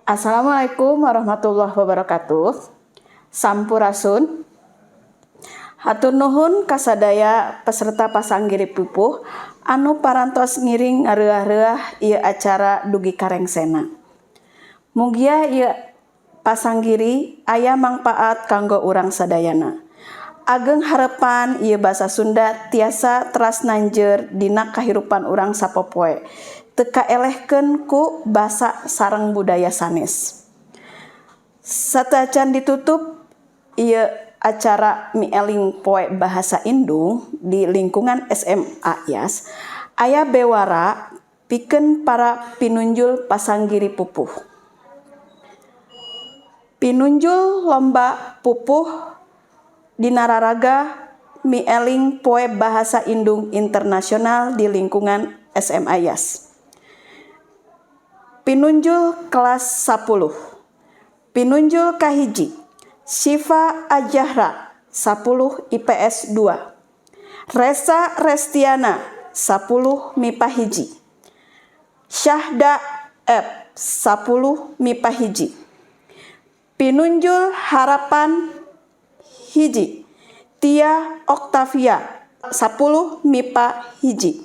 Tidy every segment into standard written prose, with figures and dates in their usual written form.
Assalamualaikum warahmatullahi wabarakatuh. Sampurasun. Hatur nuhun kasadaya peserta pasanggiri pupuh anu parantos ngiring ngareah-reah ieu acara dugi karengsena. Mugia ieu pasanggiri aya mangpaat kanggo urang sadayana. Ageng harepan ieu basa Sunda tiasa teras nanjeur dina kahirupan urang sapopoe. Teu kaelehkeun ku basa sareng budaya sanes. Sateuacan ditutup ieu acara mieling poe bahasa Indung di lingkungan SMA IAS aya bewara pikeun para pinunjul pasanggiri pupuh. Pinunjul lomba pupuh dina raraga mieling poe bahasa Indung internasional di lingkungan SMA IAS. Pinunjul kelas 10. Pinunjul kahiji Syifa Ajahra 10 IPS 2. Resa Restiana 10 MIPA hiji. Syahda F 10 MIPA hiji. Pinunjul harapan hiji Tia Oktavia 10 MIPA hiji.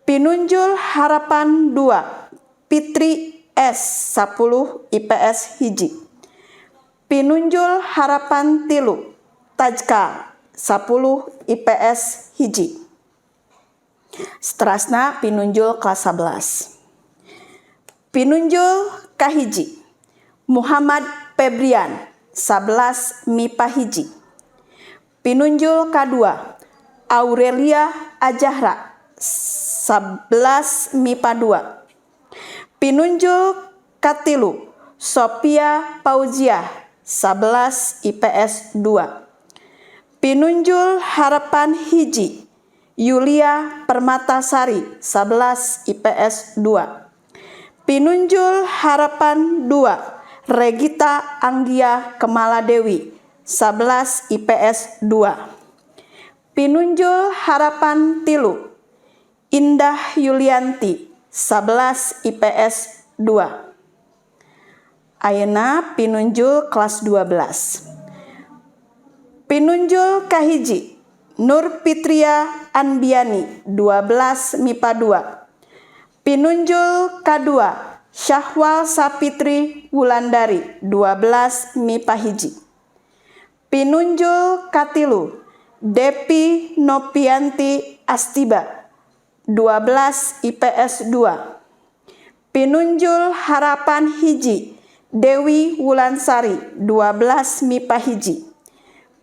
Pinunjul harapan 2 Fitri S 10 IPS hiji. Pinunjul harapan 3 Tajka 10 IPS hiji. Seterusna pinunjul kelas 11. Pinunjul kahiji Muhammad Febrian 11 MIPA hiji. Pinunjul kadua Aurelia Ajahra 11 MIPA 2. Pinunjul katilu Sophia Pauzia 11 IPS 2. Pinunjul harapan hiji Yulia Permatasari 11 IPS 2. Pinunjul harapan 2 Regita Anggia Kemaladewi 11 IPS 2. Pinunjul harapan 3 Indah Yulianti 11 IPS 2. Ayeuna pinunjul kelas 12. Pinunjul kahiji Nur Fitria Anbiani 12 MIPA 2. Pinunjul kadua Syahwal Sapitri Wulandari 12 MIPA hiji. Pinunjul katilu Depi Nopianti Astiba 12 IPS 2. Pinunjul harapan hiji Dewi Wulansari 12 MIPA hiji.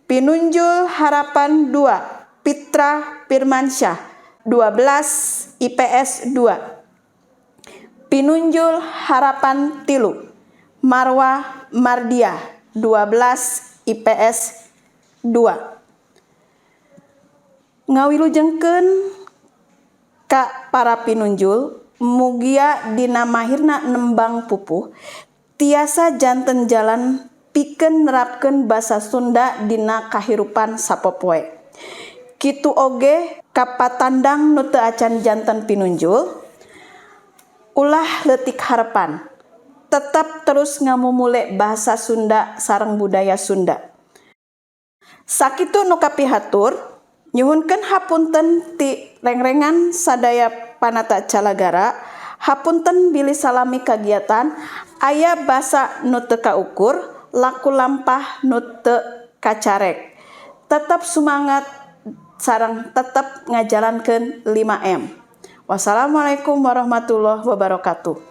Pinunjul harapan 2 Pitra Firmansyah 12 IPS 2. Pinunjul harapan 3 Marwah Mardiah 12 IPS 2. Ngawilujengkeun ka para pinunjul mugia dina mahirna nembang pupuh tiasa janten jalan pikeun nerapkeun basa Sunda dina kahirupan sapopoe. Kitu oge ka patandang nu teu acan janten pinunjul ulah leutik harepan tetap terus ngamumule bahasa Sunda sareng budaya Sunda. Sakitu nu kapihatur nyuhunkeun hapunten ti rengrengan sadaya panata calagara, hapunten bilih salami kagiatan aya basa nu teu kaukur, laku lampah nu teu kacarek. Tetap semangat sareng tetap ngajalankeun 5M. Wassalamualaikum warahmatullahi wabarakatuh.